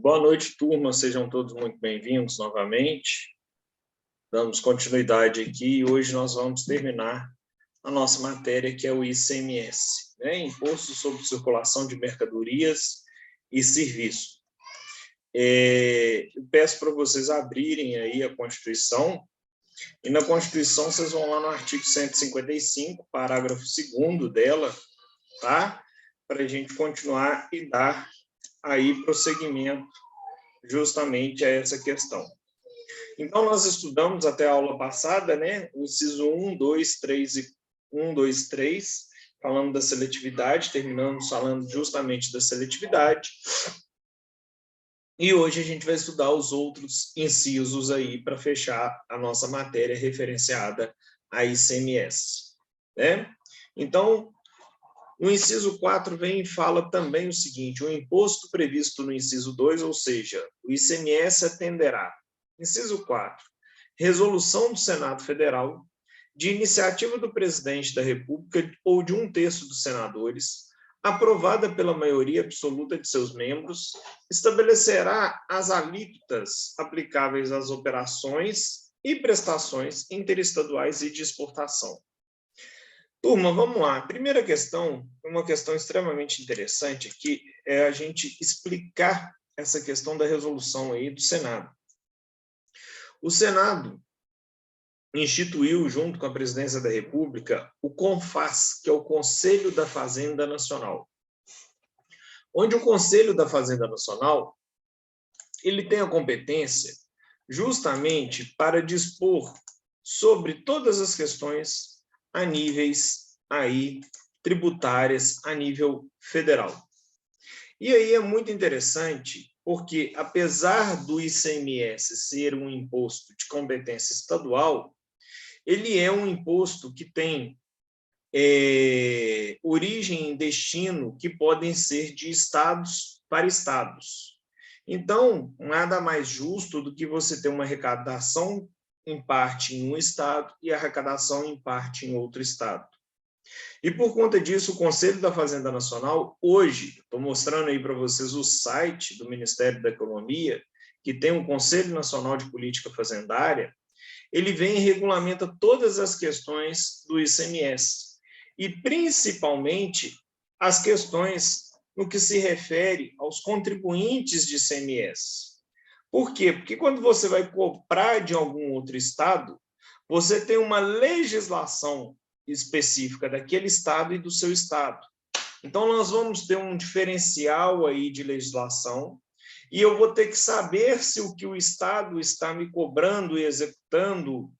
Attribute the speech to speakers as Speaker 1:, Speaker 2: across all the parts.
Speaker 1: Boa noite, turma. Sejam todos muito bem-vindos novamente. Damos continuidade aqui e hoje nós vamos terminar a nossa matéria, que é o ICMS, né? Imposto sobre Circulação de Mercadorias e Serviços. Eu peço para vocês abrirem aí a Constituição, e na Constituição vocês vão lá no artigo 155, parágrafo 2º dela, tá? Para a gente continuar e dar aí prosseguimento justamente a essa questão. Então, nós estudamos até a aula passada, né, o inciso 1, 2, 3 e 1, 2, 3, falando da seletividade, terminamos falando justamente da seletividade. E hoje a gente vai estudar os outros incisos aí para fechar a nossa matéria referenciada a ICMS, né? Então, o inciso 4 vem e fala também o seguinte: o imposto previsto no inciso 2, ou seja, o ICMS atenderá. Inciso 4. Resolução do Senado Federal, de iniciativa do presidente da República ou de 1/3 dos senadores, aprovada pela maioria absoluta de seus membros, estabelecerá as alíquotas aplicáveis às operações e prestações interestaduais e de exportação. Turma, vamos lá. Primeira questão, uma questão extremamente interessante aqui, é a gente explicar essa questão da resolução aí do Senado. O Senado instituiu, junto com a Presidência da República, o CONFAS, que é o Conselho da Fazenda Nacional. Onde o Conselho da Fazenda Nacional, ele tem a competência justamente para dispor sobre todas as questões a níveis aí tributárias a nível federal. E aí é muito interessante, porque apesar do ICMS ser um imposto de competência estadual, ele é um imposto que tem origem e destino que podem ser de estados para estados. Então, nada mais justo do que você ter uma arrecadação em parte em um estado e arrecadação em parte em outro estado. E por conta disso, o Conselho da Fazenda Nacional, hoje, estou mostrando aí para vocês o site do Ministério da Economia, que tem um Conselho Nacional de Política Fazendária, ele vem e regulamenta todas as questões do ICMS, e principalmente as questões no que se refere aos contribuintes de ICMS. Por quê? Porque quando você vai comprar de algum outro estado, você tem uma legislação específica daquele estado e do seu estado. Então, nós vamos ter um diferencial aí de legislação, e eu vou ter que saber se o que o estado está me cobrando e executando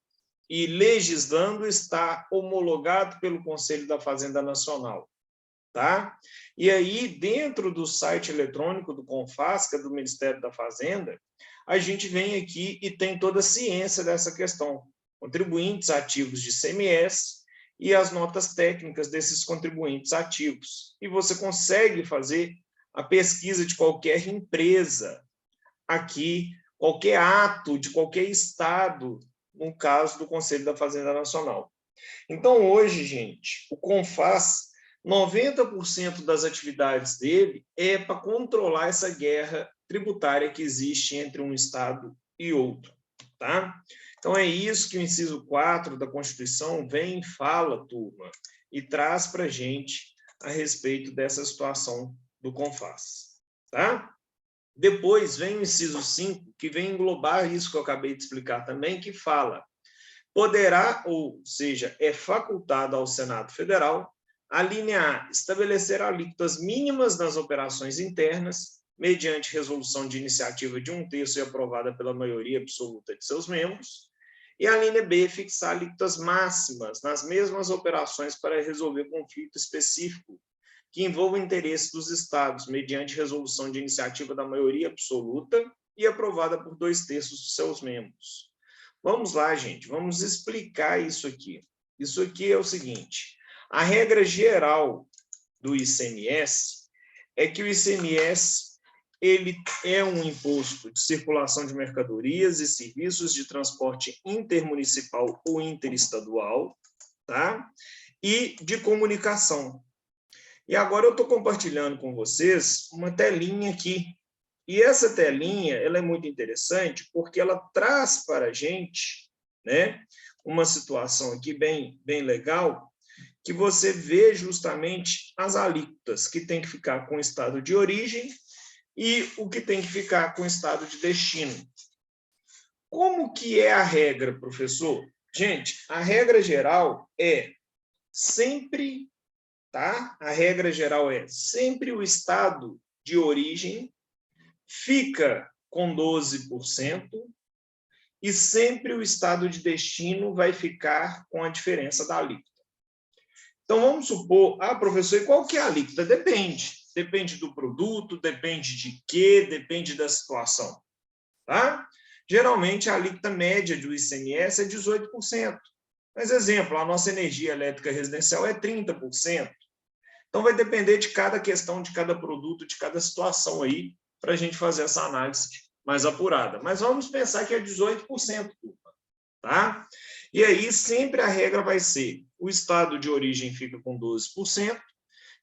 Speaker 1: e legislando está homologado pelo Conselho da Fazenda Nacional, tá? E aí, dentro do site eletrônico do CONFAS, que é do Ministério da Fazenda, a gente vem aqui e tem toda a ciência dessa questão. Contribuintes ativos de ICMS e as notas técnicas desses contribuintes ativos. E você consegue fazer a pesquisa de qualquer empresa aqui, qualquer ato de qualquer estado, no caso do Conselho da Fazenda Nacional. Então, hoje, gente, o CONFAS, 90% das atividades dele é para controlar essa guerra tributária que existe entre um estado e outro, tá? Então, é isso que o inciso 4 da Constituição vem e fala, turma, e traz para a gente a respeito dessa situação do CONFAS, tá? Depois vem o inciso 5, que vem englobar isso que eu acabei de explicar também, que fala: poderá, ou seja, é facultado ao Senado Federal, a linha A, estabelecer alíquotas mínimas nas operações internas, mediante resolução de iniciativa de 1/3 e aprovada pela maioria absoluta de seus membros, e a linha B, fixar alíquotas máximas nas mesmas operações para resolver conflito específico que envolva o interesse dos estados, mediante resolução de iniciativa da maioria absoluta e aprovada por 2/3 dos seus membros. Vamos lá, gente, vamos explicar isso aqui. Isso aqui é o seguinte: a regra geral do ICMS é que o ICMS ele é um imposto de circulação de mercadorias e serviços de transporte intermunicipal ou interestadual, tá? E de comunicação. E agora eu estou compartilhando com vocês uma telinha aqui, E essa telinha, ela é muito interessante porque ela traz para a gente, né, uma situação aqui bem legal, que você vê justamente as alíquotas que tem que ficar com o estado de origem e o que tem que ficar com o estado de destino. Como que é a regra, professor? Gente, a regra geral é sempre, tá? A regra geral é sempre o estado de origem fica com 12% e sempre o estado de destino vai ficar com a diferença da alíquota. Então, vamos supor, professor, e qual que é a alíquota? Depende. Depende do produto, depende de quê, depende da situação. Tá? Geralmente, a alíquota média do ICMS é 18%. Mas, exemplo, a nossa energia elétrica residencial é 30%. Então, vai depender de cada questão, de cada produto, de cada situação aí, para a gente fazer essa análise mais apurada. Mas vamos pensar que é 18%, tá? E aí, sempre a regra vai ser, o estado de origem fica com 12%,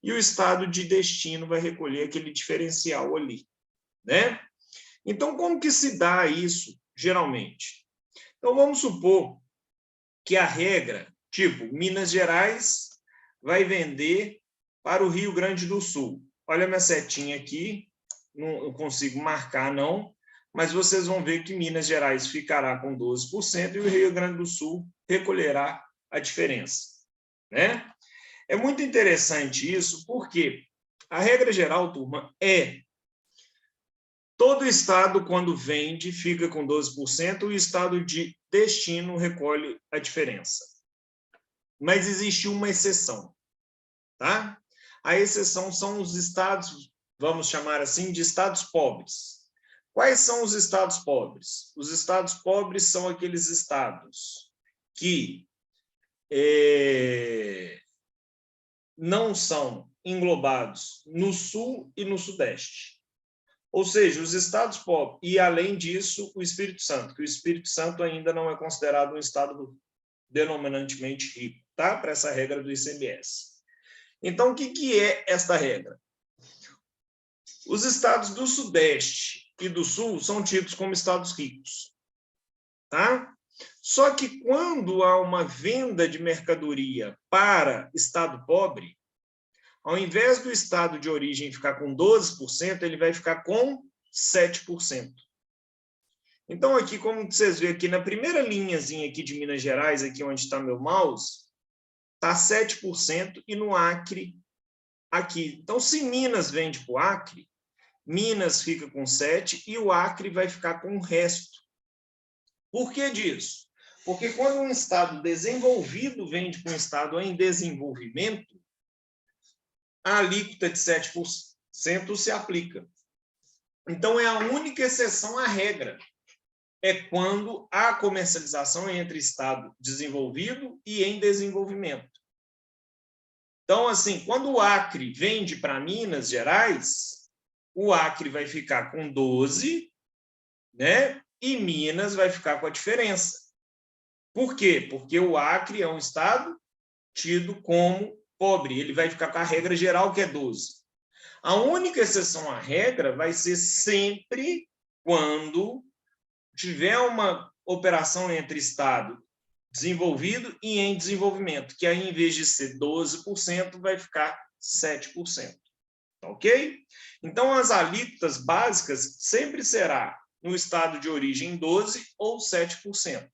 Speaker 1: e o estado de destino vai recolher aquele diferencial ali, né? Então, como que se dá isso, geralmente? Então, vamos supor que a regra, tipo, Minas Gerais vai vender para o Rio Grande do Sul. Olha minha setinha aqui, não consigo marcar, não, mas vocês vão ver que Minas Gerais ficará com 12% e o Rio Grande do Sul recolherá a diferença, né? É muito interessante isso, porque a regra geral, turma, é todo estado, quando vende, fica com 12%, o estado de destino recolhe a diferença. Mas existe uma exceção, tá? A exceção são os estados, vamos chamar assim, de estados pobres. Quais são os estados pobres? Os estados pobres são aqueles estados que não são englobados no Sul e no Sudeste. Ou seja, os estados pobres, e além disso, o Espírito Santo, que o Espírito Santo ainda não é considerado um estado denominantemente rico, tá? Para essa regra do ICMS. Então, o que é esta regra? Os estados do Sudeste e do Sul são tidos como estados ricos, tá? Só que quando há uma venda de mercadoria para estado pobre, ao invés do estado de origem ficar com 12%, ele vai ficar com 7%. Então, aqui, como vocês veem aqui na primeira linhazinha aqui de Minas Gerais, aqui onde está meu mouse, está 7% e no Acre, aqui. Então, se Minas vende para o Acre, Minas fica com 7% e o Acre vai ficar com o resto. Por que disso? Porque quando um estado desenvolvido vende para um estado em desenvolvimento, a alíquota de 7% se aplica. Então, é a única exceção à regra. É quando há comercialização entre estado desenvolvido e em desenvolvimento. Então, assim, quando o Acre vende para Minas Gerais, o Acre vai ficar com 12%, né? E Minas vai ficar com a diferença. Por quê? Porque o Acre é um estado tido como pobre. Ele vai ficar com a regra geral, que é 12%. A única exceção à regra vai ser sempre quando tiver uma operação entre estado desenvolvido e em desenvolvimento, que aí, em vez de ser 12%, vai ficar 7%. Ok? Então, as alíquotas básicas sempre será no estado de origem 12% ou 7%.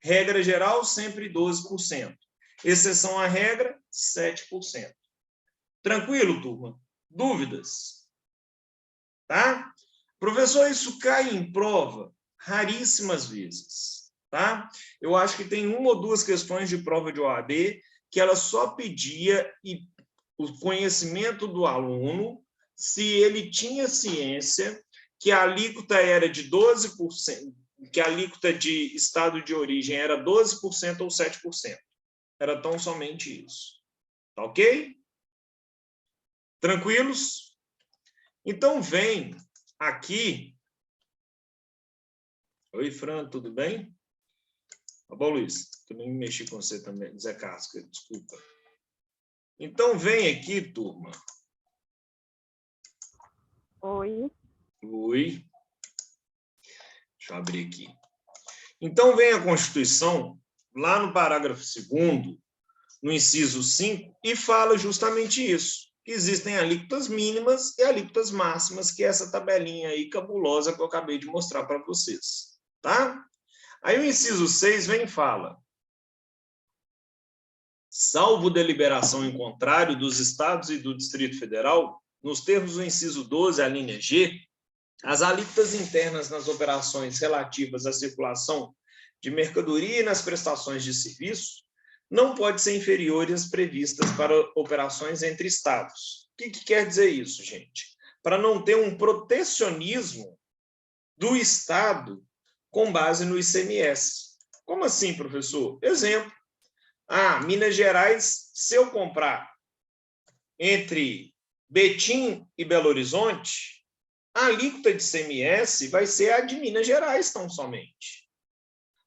Speaker 1: Regra geral, sempre 12%. Exceção à regra, 7%. Tranquilo, turma? Dúvidas? Tá? Professor, isso cai em prova? Raríssimas vezes. Tá? Eu acho que tem uma ou duas questões de prova de OAB que ela só pedia o conhecimento do aluno se ele tinha ciência que a alíquota era de 12%, que a alíquota de estado de origem era 12% ou 7%. Era tão somente isso. Tá ok? Tranquilos? Então, vem aqui. Oi, Fran, tudo bem? Tá bom, Luiz? Também me mexi com você também, Zé Casca, desculpa. Então, vem aqui, turma.
Speaker 2: Oi.
Speaker 1: Oi. Deixa eu abrir aqui. Então, vem a Constituição, lá no parágrafo 2º, no inciso 5, e fala justamente isso, que existem alíquotas mínimas e alíquotas máximas, que é essa tabelinha aí cabulosa que eu acabei de mostrar para vocês, tá? Aí o inciso 6 vem e fala: salvo deliberação em contrário dos Estados e do Distrito Federal, nos termos do inciso 12, a linha G, as alíquotas internas nas operações relativas à circulação de mercadoria e nas prestações de serviço não podem ser inferiores às previstas para operações entre estados. O que quer dizer isso, gente? Para não ter um protecionismo do estado com base no ICMS. Como assim, professor? Exemplo. Minas Gerais, se eu comprar entre Betim e Belo Horizonte, a alíquota de ICMS vai ser a de Minas Gerais tão somente.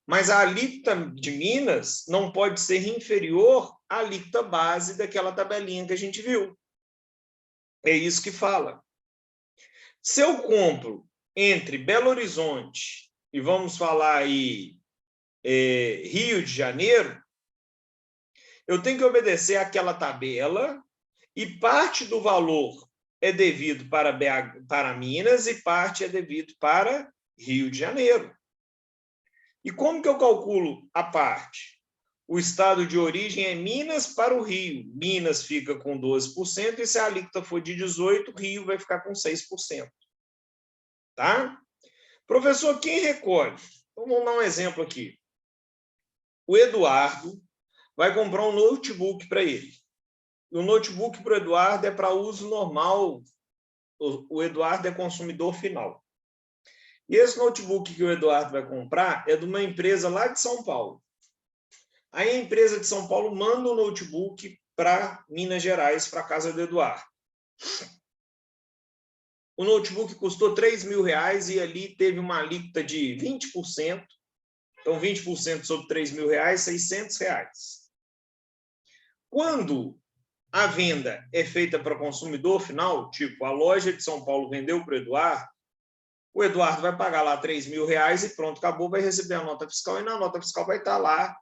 Speaker 1: Mas a alíquota de Minas não pode ser inferior à alíquota base daquela tabelinha que a gente viu. É isso que fala. Se eu compro entre Belo Horizonte e vamos falar aí Rio de Janeiro, eu tenho que obedecer àquela tabela e parte do valor é devido para Minas e parte é devido para Rio de Janeiro. E como que eu calculo a parte? O estado de origem é Minas para o Rio. Minas fica com 12%, e se a alíquota for de 18%, Rio vai ficar com 6%. Tá? Professor, quem recolhe? Então, vamos dar um exemplo aqui. O Eduardo vai comprar um notebook para ele. O notebook para o Eduardo é para uso normal. O Eduardo é consumidor final. E esse notebook que o Eduardo vai comprar é de uma empresa lá de São Paulo. Aí a empresa de São Paulo manda o notebook para Minas Gerais, para a casa do Eduardo. O notebook custou R$3.000 e ali teve uma alíquota de 20%. Então, 20% sobre R$3.000, R$600. Quando a venda é feita para o consumidor final, tipo, a loja de São Paulo vendeu para o Eduardo vai pagar lá R$3.000 e pronto, acabou, vai receber a nota fiscal, e na nota fiscal vai estar lá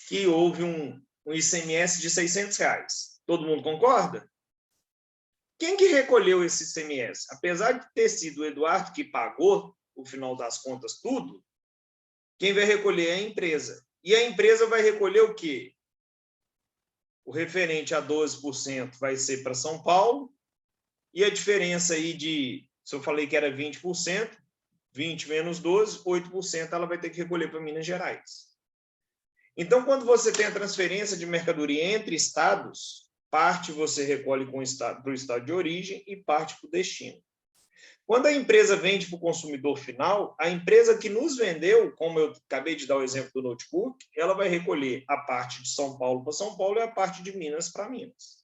Speaker 1: que houve um ICMS de R$600. Todo mundo concorda? Quem que recolheu esse ICMS? Apesar de ter sido o Eduardo que pagou, no final das contas, tudo, quem vai recolher é a empresa. E a empresa vai recolher o quê? O referente a 12% vai ser para São Paulo, e a diferença aí de, se eu falei que era 20%, 20 menos 12, 8% ela vai ter que recolher para Minas Gerais. Então, quando você tem a transferência de mercadoria entre estados, parte você recolhe para o estado de origem e parte para o destino. Quando a empresa vende para o consumidor final, a empresa que nos vendeu, como eu acabei de dar o exemplo do notebook, ela vai recolher a parte de São Paulo para São Paulo e a parte de Minas para Minas.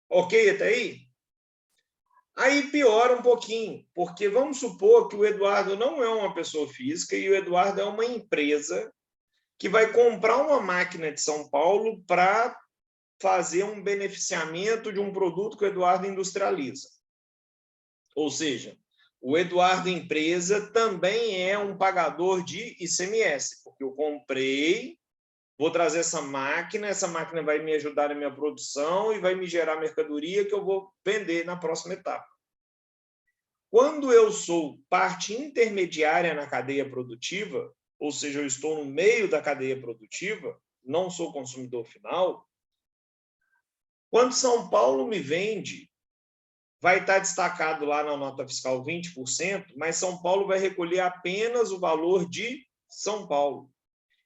Speaker 1: Ok até aí? Aí piora um pouquinho, porque vamos supor que o Eduardo não é uma pessoa física e o Eduardo é uma empresa que vai comprar uma máquina de São Paulo para fazer um beneficiamento de um produto que o Eduardo industrializa. Ou seja, o Eduardo empresa também é um pagador de ICMS, porque eu comprei, vou trazer essa máquina vai me ajudar na minha produção e vai me gerar mercadoria que eu vou vender na próxima etapa. Quando eu sou parte intermediária na cadeia produtiva, ou seja, eu estou no meio da cadeia produtiva, não sou consumidor final, quando São Paulo me vende, vai estar destacado lá na nota fiscal 20%, mas São Paulo vai recolher apenas o valor de São Paulo.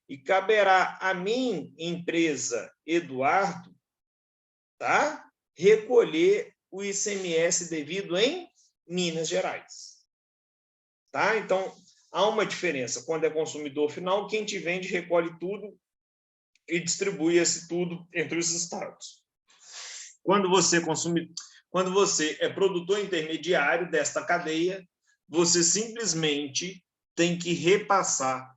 Speaker 1: E caberá a mim, empresa Eduardo, tá? Recolher o ICMS devido em Minas Gerais. Tá? Então, há uma diferença. Quando é consumidor final, quem te vende recolhe tudo e distribui esse tudo entre os estados. Quando você é produtor intermediário desta cadeia, você simplesmente tem que repassar.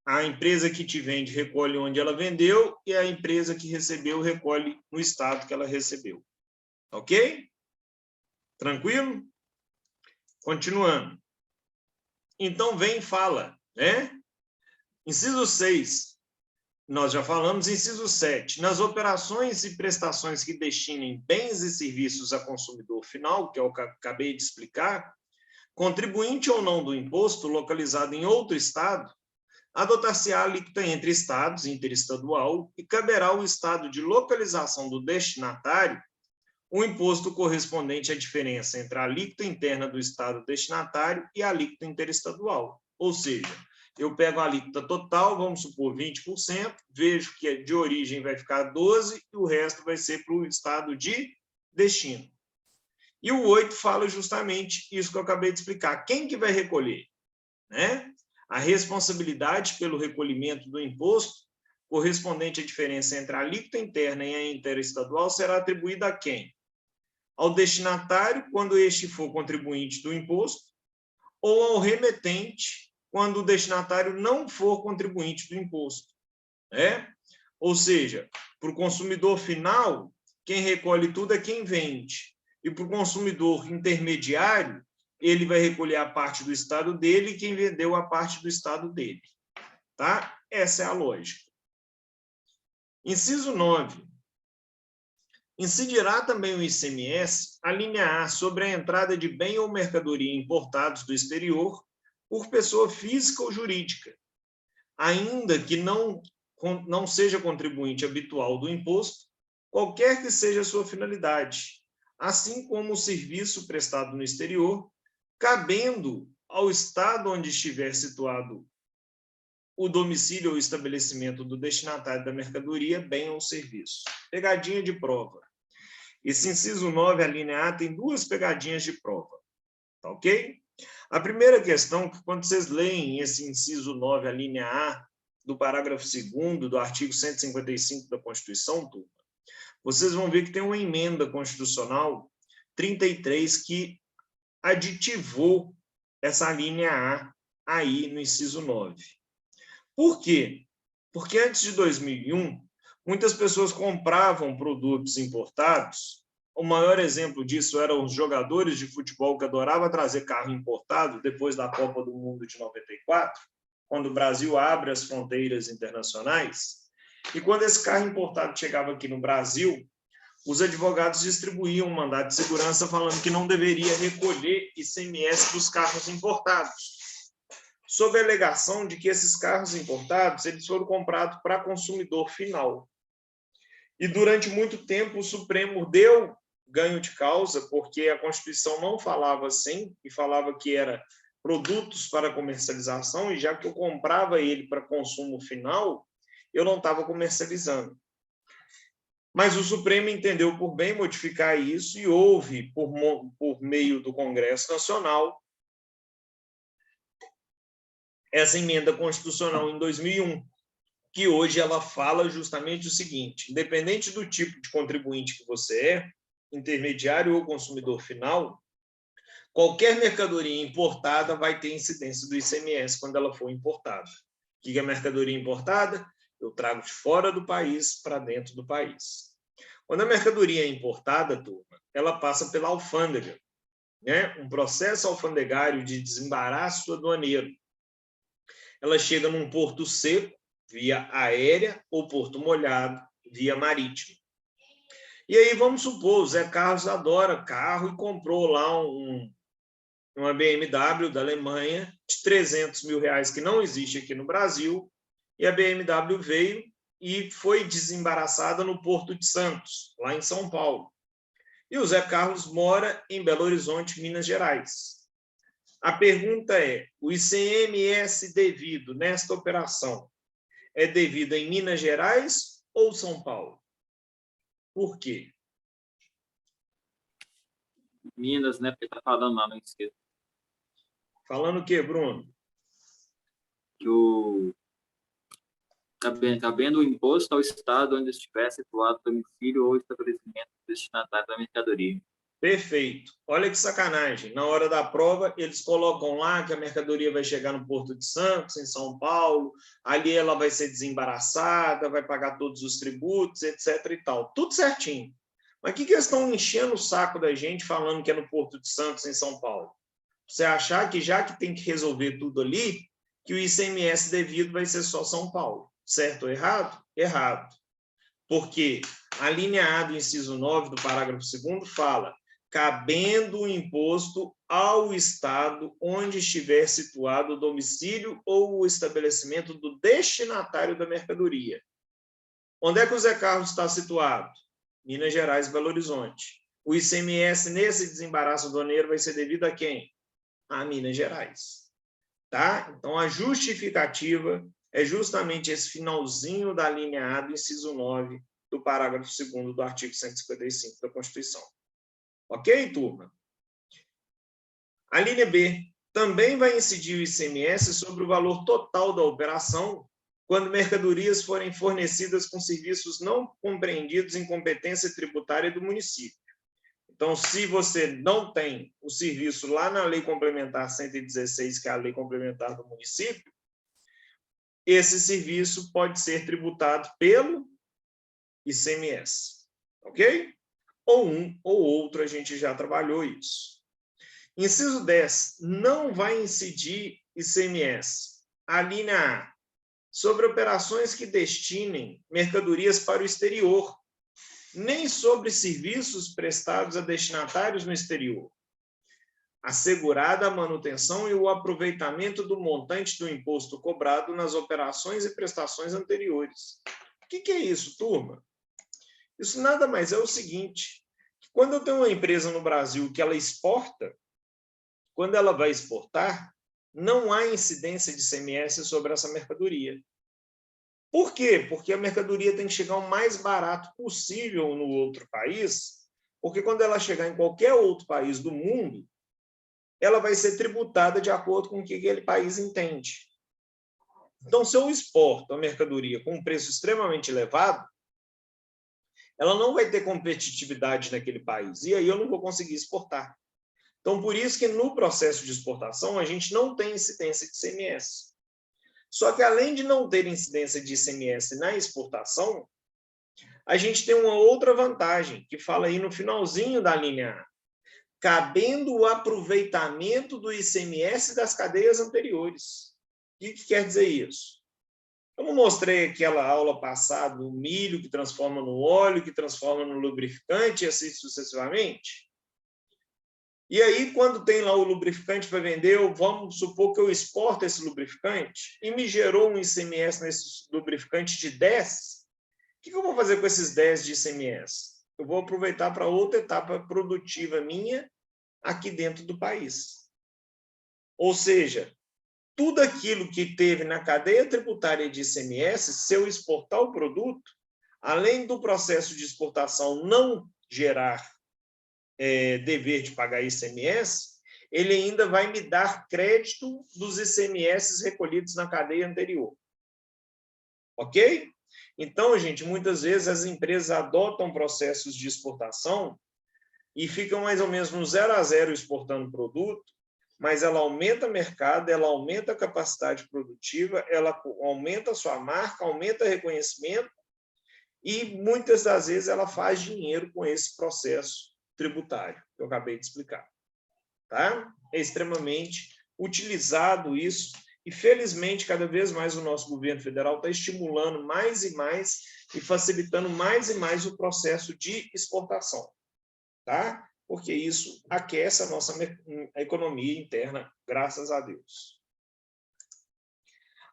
Speaker 1: A empresa que te vende recolhe onde ela vendeu e a empresa que recebeu recolhe no estado que ela recebeu. Ok? Tranquilo? Continuando. Então, vem e fala, né? Inciso 6, nós já falamos. Inciso 7, nas operações e prestações que destinem bens e serviços a consumidor final, que é o que eu acabei de explicar, contribuinte ou não do imposto localizado em outro estado, adotar-se-á alíquota entre estados, interestadual, e caberá ao estado de localização do destinatário o imposto correspondente à diferença entre a alíquota interna do estado destinatário e a alíquota interestadual. Ou seja, eu pego a alíquota total, vamos supor 20%, vejo que de origem vai ficar 12% e o resto vai ser para o estado de destino. E o 8 fala justamente isso que eu acabei de explicar. Quem que vai recolher? Né? A responsabilidade pelo recolhimento do imposto correspondente à diferença entre a alíquota interna e a interestadual será atribuída a quem? Ao destinatário, quando este for contribuinte do imposto, ou ao remetente, quando o destinatário não for contribuinte do imposto. Né? Ou seja, para o consumidor final, quem recolhe tudo é quem vende. E para o consumidor intermediário, ele vai recolher a parte do estado dele e quem vendeu a parte do estado dele. Tá? Essa é a lógica. Inciso 9. Incidirá também o ICMS, a linha A, sobre a entrada de bem ou mercadoria importados do exterior por pessoa física ou jurídica, ainda que não seja contribuinte habitual do imposto, qualquer que seja a sua finalidade, assim como o serviço prestado no exterior, cabendo ao estado onde estiver situado o domicílio ou estabelecimento do destinatário da mercadoria, bem ou serviço. Pegadinha de prova. Esse inciso 9, a linha A, tem duas pegadinhas de prova. Tá ok? A primeira questão, que quando vocês leem esse inciso 9, a linha A, do parágrafo 2º do artigo 155 da Constituição, turma, vocês vão ver que tem uma emenda constitucional 33 que aditivou essa linha A aí no inciso 9. Por quê? Porque antes de 2001, muitas pessoas compravam produtos importados. O maior exemplo disso eram os jogadores de futebol que adoravam trazer carro importado depois da Copa do Mundo de 94, quando o Brasil abre as fronteiras internacionais. E quando esse carro importado chegava aqui no Brasil, os advogados distribuíam um mandato de segurança falando que não deveria recolher ICMS dos carros importados, sob a alegação de que esses carros importados eles foram comprados para consumidor final. E durante muito tempo o Supremo deu ganho de causa, porque a Constituição não falava assim, e falava que era produtos para comercialização, e já que eu comprava ele para consumo final, eu não estava comercializando. Mas o Supremo entendeu por bem modificar isso e houve, por meio do Congresso Nacional, essa emenda constitucional em 2001, que hoje ela fala justamente o seguinte: independente do tipo de contribuinte que você é, intermediário ou consumidor final, qualquer mercadoria importada vai ter incidência do ICMS quando ela for importada. O que é mercadoria importada? Eu trago de fora do país para dentro do país. Quando a mercadoria é importada, turma, ela passa pela alfândega, né? Um processo alfandegário de desembaraço aduaneiro. Ela chega num porto seco, via aérea, ou porto molhado, via marítimo. E aí, vamos supor, o Zé Carlos adora carro e comprou lá uma BMW da Alemanha de R$300 mil, que não existe aqui no Brasil, e a BMW veio e foi desembaraçada no Porto de Santos, lá em São Paulo. E o Zé Carlos mora em Belo Horizonte, Minas Gerais. A pergunta é: o ICMS devido nesta operação é devido em Minas Gerais ou São Paulo? Por quê?
Speaker 2: Minas, né? Porque está falando lá no inciso.
Speaker 1: Falando o quê, Bruno?
Speaker 2: Que cabendo o imposto ao estado onde estiver situado o domicílio ou estabelecimento destinatário da mercadoria.
Speaker 1: Perfeito. Olha que sacanagem. Na hora da prova, eles colocam lá que a mercadoria vai chegar no Porto de Santos, em São Paulo, ali ela vai ser desembaraçada, vai pagar todos os tributos, etc. e tal. Tudo certinho. Mas o que eles estão enchendo o saco da gente falando que é no Porto de Santos, em São Paulo? Você achar que já que tem que resolver tudo ali, que o ICMS devido vai ser só São Paulo. Certo ou errado? Errado. Porque a linha A do inciso 9 do parágrafo 2º fala: cabendo o imposto ao estado onde estiver situado o domicílio ou o estabelecimento do destinatário da mercadoria. Onde é que o Zé Carlos está situado? Minas Gerais e Belo Horizonte. O ICMS nesse desembaraço aduaneiro vai ser devido a quem? A Minas Gerais. Tá? Então, a justificativa é justamente esse finalzinho da linha A do inciso 9 do parágrafo 2º do artigo 155 da Constituição. Ok, turma? A linha B também vai incidir o ICMS sobre o valor total da operação quando mercadorias forem fornecidas com serviços não compreendidos em competência tributária do município. Então, se você não tem o serviço lá na Lei Complementar 116, que é a Lei Complementar do município, esse serviço pode ser tributado pelo ICMS, ok? Ou um ou outro, a gente já trabalhou isso. Inciso 10, não vai incidir ICMS. A linha A, sobre operações que destinem mercadorias para o exterior, nem sobre serviços prestados a destinatários no exterior. Assegurada a manutenção e o aproveitamento do montante do imposto cobrado nas operações e prestações anteriores. O que é isso, turma? Isso nada mais é o seguinte: quando eu tenho uma empresa no Brasil que ela exporta, quando ela vai exportar, não há incidência de ICMS sobre essa mercadoria. Por quê? Porque a mercadoria tem que chegar o mais barato possível no outro país, porque quando ela chegar em qualquer outro país do mundo, ela vai ser tributada de acordo com o que aquele país entende. Então, se eu exporto a mercadoria com um preço extremamente elevado, ela não vai ter competitividade naquele país, e aí eu não vou conseguir exportar. Então, por isso que no processo de exportação, a gente não tem incidência de ICMS. Só que, além de não ter incidência de ICMS na exportação, a gente tem uma outra vantagem, que fala aí no finalzinho da linha A, cabendo o aproveitamento do ICMS das cadeias anteriores. O que quer dizer isso? Eu não mostrei aquela aula passada o milho que transforma no óleo, que transforma no lubrificante, e assim sucessivamente? E aí, quando tem lá o lubrificante para vender, vamos supor que eu exporto esse lubrificante e me gerou um ICMS nesse lubrificante de 10, o que eu vou fazer com esses 10 de ICMS? Eu vou aproveitar para outra etapa produtiva minha aqui dentro do país. Ou seja, tudo aquilo que teve na cadeia tributária de ICMS, se eu exportar o produto, além do processo de exportação não gerar dever de pagar ICMS, ele ainda vai me dar crédito dos ICMS recolhidos na cadeia anterior. Ok? Então, gente, muitas vezes as empresas adotam processos de exportação e ficam mais ou menos no 0 a 0 exportando produto, mas ela aumenta o mercado, ela aumenta a capacidade produtiva, ela aumenta a sua marca, aumenta o reconhecimento e, muitas das vezes, ela faz dinheiro com esse processo tributário, que eu acabei de explicar. Tá? É extremamente utilizado isso e, felizmente, cada vez mais o nosso governo federal está estimulando mais e mais e facilitando mais e mais o processo de exportação. Tá? Porque isso aquece a nossa economia interna, graças a Deus.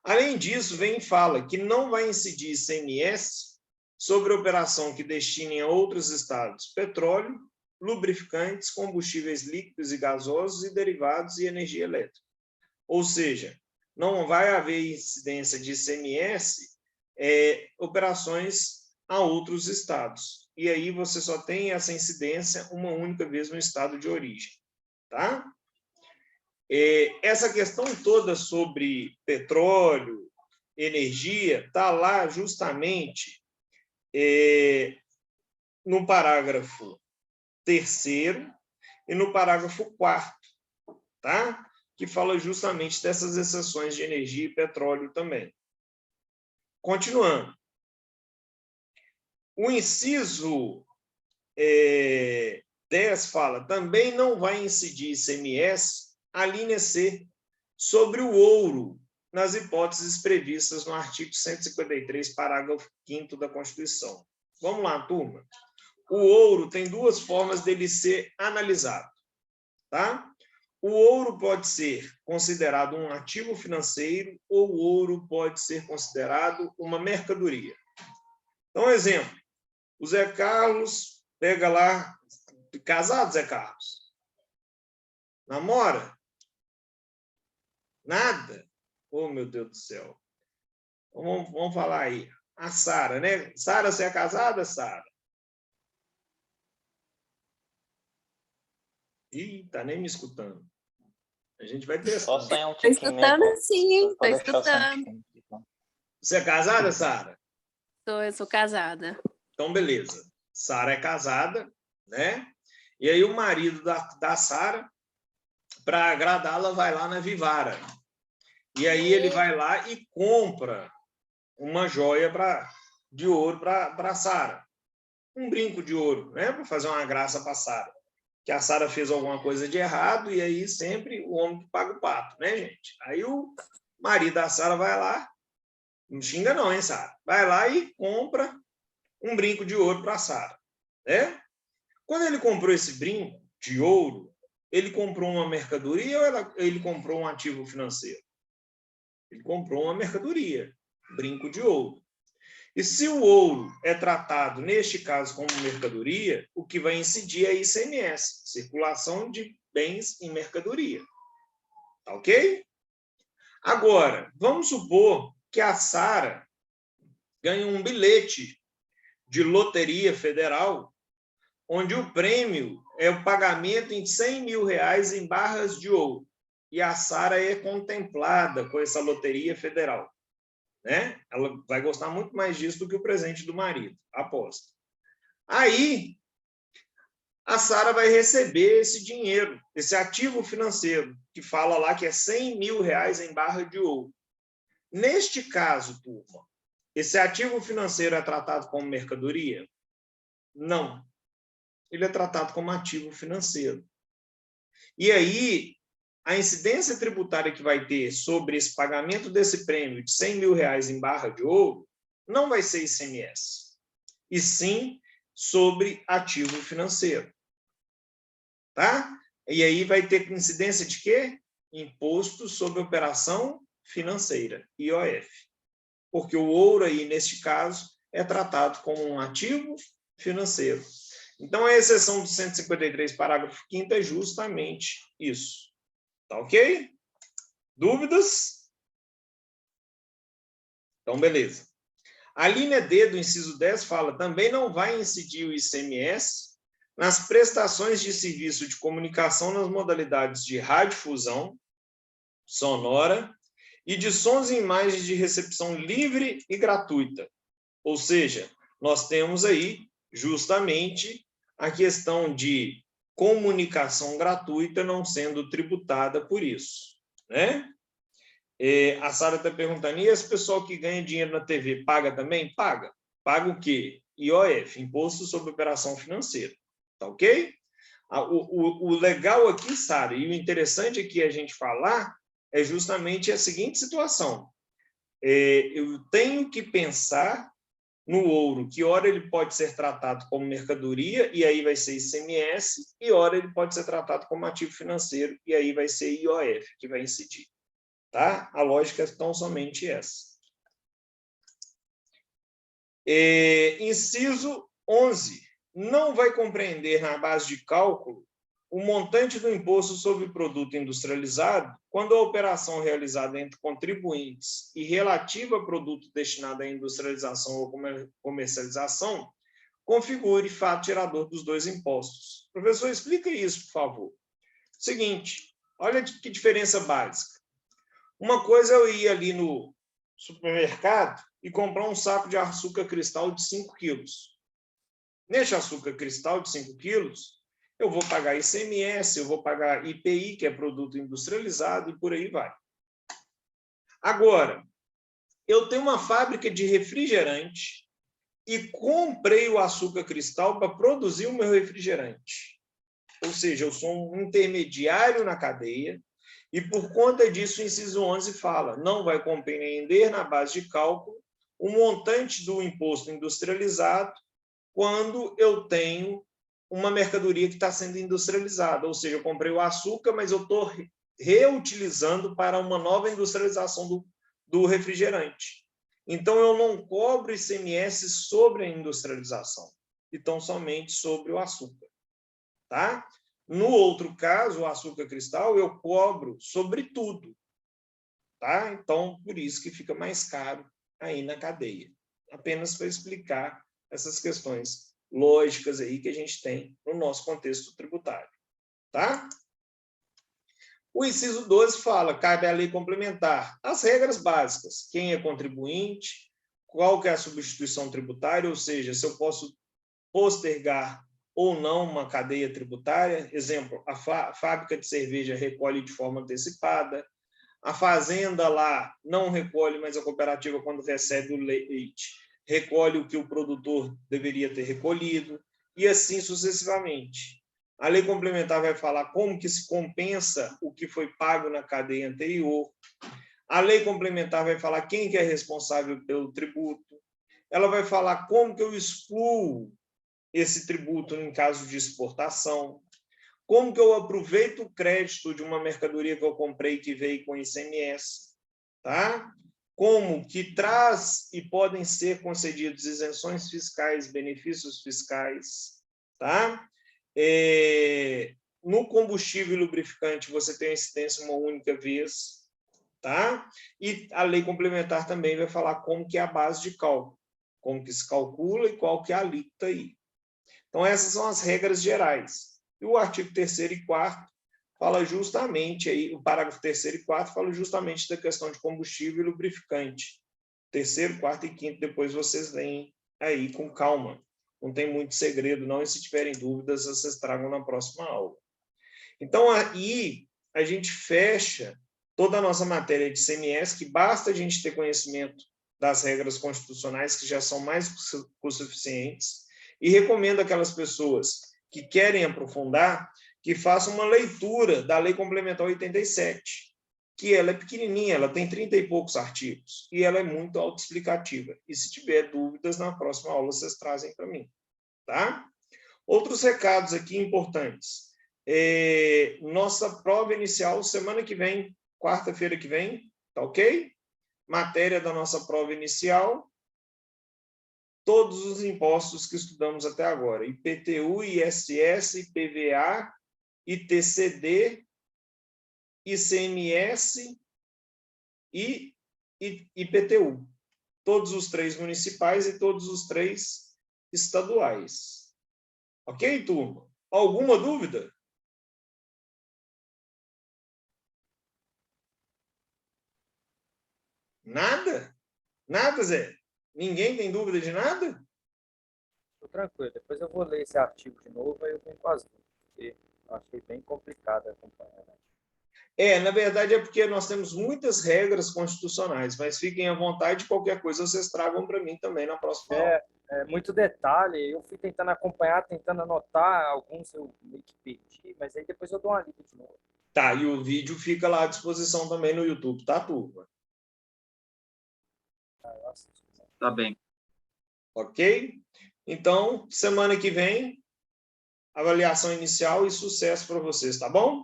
Speaker 1: Além disso, vem e fala que não vai incidir ICMS sobre operação que destinem a outros estados petróleo, lubrificantes, combustíveis líquidos e gasosos e derivados e energia elétrica. Ou seja, não vai haver incidência de ICMS operações a outros estados. E aí você só tem essa incidência uma única vez no estado de origem. Tá? Essa questão toda sobre petróleo, energia, está lá justamente no parágrafo 3º e no parágrafo 4º, tá? Que fala justamente dessas exceções de energia e petróleo também. Continuando. O inciso 10 fala, também não vai incidir ICMS A linha C, sobre o ouro, nas hipóteses previstas no artigo 153, parágrafo 5º da Constituição. Vamos lá, turma. O ouro tem duas formas dele ser analisado, tá? O ouro pode ser considerado um ativo financeiro ou o ouro pode ser considerado uma mercadoria. Então, exemplo, o Zé Carlos pega lá, casado, Zé Carlos? Namora? Nada? Oh, meu Deus do céu. Vamos falar aí. A Sara, né? Sara, você é casada, Sara? Ih, tá nem me escutando. A gente vai testar.
Speaker 3: Só sonhar um
Speaker 4: Tô
Speaker 3: tiquinho, né?
Speaker 4: escutando sim, tô
Speaker 3: Pode deixar só um
Speaker 4: escutando.
Speaker 3: tiquinho.
Speaker 1: Você é casada, Sara?
Speaker 4: Eu sou casada.
Speaker 1: Então, beleza. Sara é casada, né? E aí o marido da Sara, para agradá-la, vai lá na Vivara. E aí ele vai lá e compra uma joia de ouro para Sara. Um brinco de ouro, né? Para fazer uma graça para Sara. Que a Sara fez alguma coisa de errado e aí sempre o homem que paga o pato, né, gente? Aí o marido da Sara vai lá, não xinga não, hein, Sara? Vai lá e compra um brinco de ouro para Sara, né? Quando ele comprou esse brinco de ouro, ele comprou uma mercadoria ou ele comprou um ativo financeiro? Ele comprou uma mercadoria, brinco de ouro. E se o ouro é tratado, neste caso, como mercadoria, o que vai incidir é ICMS, circulação de bens em mercadoria. Tá ok? Agora, vamos supor que a Sara ganhe um bilhete de loteria federal, onde o prêmio é o pagamento em R$100 mil em barras de ouro. E a Sara é contemplada com essa loteria federal. Né? Ela vai gostar muito mais disso do que o presente do marido, aposto. Aí, a Sara vai receber esse dinheiro, esse ativo financeiro, que fala lá que é R$100 mil em barra de ouro. Neste caso, turma, esse ativo financeiro é tratado como mercadoria? Não. Ele é tratado como ativo financeiro. E aí, a incidência tributária que vai ter sobre esse pagamento desse prêmio de R$100 mil em barra de ouro não vai ser ICMS, e sim sobre ativo financeiro. Tá? E aí vai ter incidência de quê? Imposto sobre operação financeira, IOF. Porque o ouro aí, neste caso, é tratado como um ativo financeiro. Então, a exceção do 153, parágrafo 5º, é justamente isso. Tá ok? Dúvidas? Então, beleza. A linha D do inciso 10 fala, também não vai incidir o ICMS nas prestações de serviço de comunicação nas modalidades de radiodifusão sonora e de sons e imagens de recepção livre e gratuita. Ou seja, nós temos aí justamente a questão de comunicação gratuita não sendo tributada por isso, né? A Sara está perguntando, e esse pessoal que ganha dinheiro na TV, paga também? Paga. Paga o quê? IOF, Imposto sobre Operação Financeira. Tá ok? O legal aqui, Sara, e o interessante aqui a gente falar é justamente a seguinte situação. Eu tenho que pensar no ouro, que ora ele pode ser tratado como mercadoria, e aí vai ser ICMS, e ora ele pode ser tratado como ativo financeiro, e aí vai ser IOF, que vai incidir. Tá? A lógica é tão somente essa. Inciso 11. Não vai compreender na base de cálculo o montante do imposto sobre produto industrializado quando a operação realizada entre contribuintes e relativa a produto destinado à industrialização ou comercialização configure fato gerador dos dois impostos. Professor, explica isso, por favor. Seguinte, olha que diferença básica. Uma coisa é eu ir ali no supermercado e comprar um saco de açúcar cristal de 5 quilos. Neste açúcar cristal de 5 quilos, eu vou pagar ICMS, eu vou pagar IPI, que é produto industrializado, e por aí vai. Agora, eu tenho uma fábrica de refrigerante e comprei o açúcar cristal para produzir o meu refrigerante. Ou seja, eu sou um intermediário na cadeia, E, por conta disso, o inciso 11 fala, não vai compreender na base de cálculo o montante do imposto industrializado quando eu tenho uma mercadoria que está sendo industrializada, ou seja, eu comprei o açúcar, mas eu estou reutilizando para uma nova industrialização do refrigerante. Então, eu não cobro ICMS sobre a industrialização, então somente sobre o açúcar. Tá? No outro caso, o açúcar cristal, eu cobro sobre tudo. Tá? Então, por isso que fica mais caro aí na cadeia. Apenas para explicar essas questões lógicas aí que a gente tem no nosso contexto tributário. Tá? O inciso 12 fala, cabe à lei complementar as regras básicas, quem é contribuinte, qual que é a substituição tributária, ou seja, se eu posso postergar ou não uma cadeia tributária. Exemplo, a fábrica de cerveja recolhe de forma antecipada, a fazenda lá não recolhe, mas a cooperativa, quando recebe o leite, recolhe o que o produtor deveria ter recolhido, e assim sucessivamente. A lei complementar vai falar como que se compensa o que foi pago na cadeia anterior. A lei complementar vai falar quem que é responsável pelo tributo. Ela vai falar como que eu excluo esse tributo em caso de exportação. Como que eu aproveito o crédito de uma mercadoria que eu comprei que veio com ICMS. Tá? Como que traz e podem ser concedidos isenções fiscais, benefícios fiscais. Tá? No combustível e lubrificante, você tem a incidência uma única vez, tá? E a lei complementar também vai falar como que é a base de cálculo, como que se calcula e qual que é a alíquota aí. Então, essas são as regras gerais. E o artigo 3º e 4º fala justamente, aí, o parágrafo 3º e 4º fala justamente da questão de combustível e lubrificante. 3º, 4º e 5º, depois vocês leem aí com calma. Não tem muito segredo, não, e se tiverem dúvidas, vocês tragam na próxima aula. Então, aí, a gente fecha toda a nossa matéria de ICMS, que basta a gente ter conhecimento das regras constitucionais, que já são mais que suficientes, e recomendo aquelas pessoas que querem aprofundar, que façam uma leitura da Lei Complementar 87, que ela é pequenininha, ela tem 30 e poucos artigos, e ela é muito autoexplicativa. E se tiver dúvidas, na próxima aula vocês trazem para mim. Tá? Outros recados aqui importantes. Nossa prova inicial, semana que vem, quarta-feira que vem, tá ok? Matéria da nossa prova inicial, todos os impostos que estudamos até agora, IPTU, ISS, IPVA, ITCD, ICMS e IPTU. Todos os 3 municipais e todos os 3 estaduais. Ok, turma? Alguma dúvida? Nada? Nada, Zé? Ninguém tem dúvida de nada?
Speaker 3: Tô tranquilo. Depois eu vou ler esse artigo de novo, aí eu venho com as dúvidas, porque eu achei bem complicado acompanhar.
Speaker 1: Na verdade é porque nós temos muitas regras constitucionais, mas fiquem à vontade, qualquer coisa vocês tragam para mim também na próxima aula.
Speaker 3: Muito detalhe, eu fui tentando acompanhar, tentando anotar, alguns eu meio que perdi, mas aí depois eu dou uma lida de novo.
Speaker 1: Tá, e o vídeo fica lá à disposição também no YouTube, tá, turma?
Speaker 2: Tá bem.
Speaker 1: Ok? Então, semana que vem, avaliação inicial e sucesso para vocês, tá bom?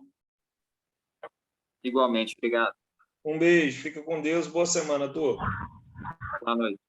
Speaker 2: Igualmente, obrigado.
Speaker 1: Um beijo, fica com Deus, boa semana, turma.
Speaker 2: Boa noite.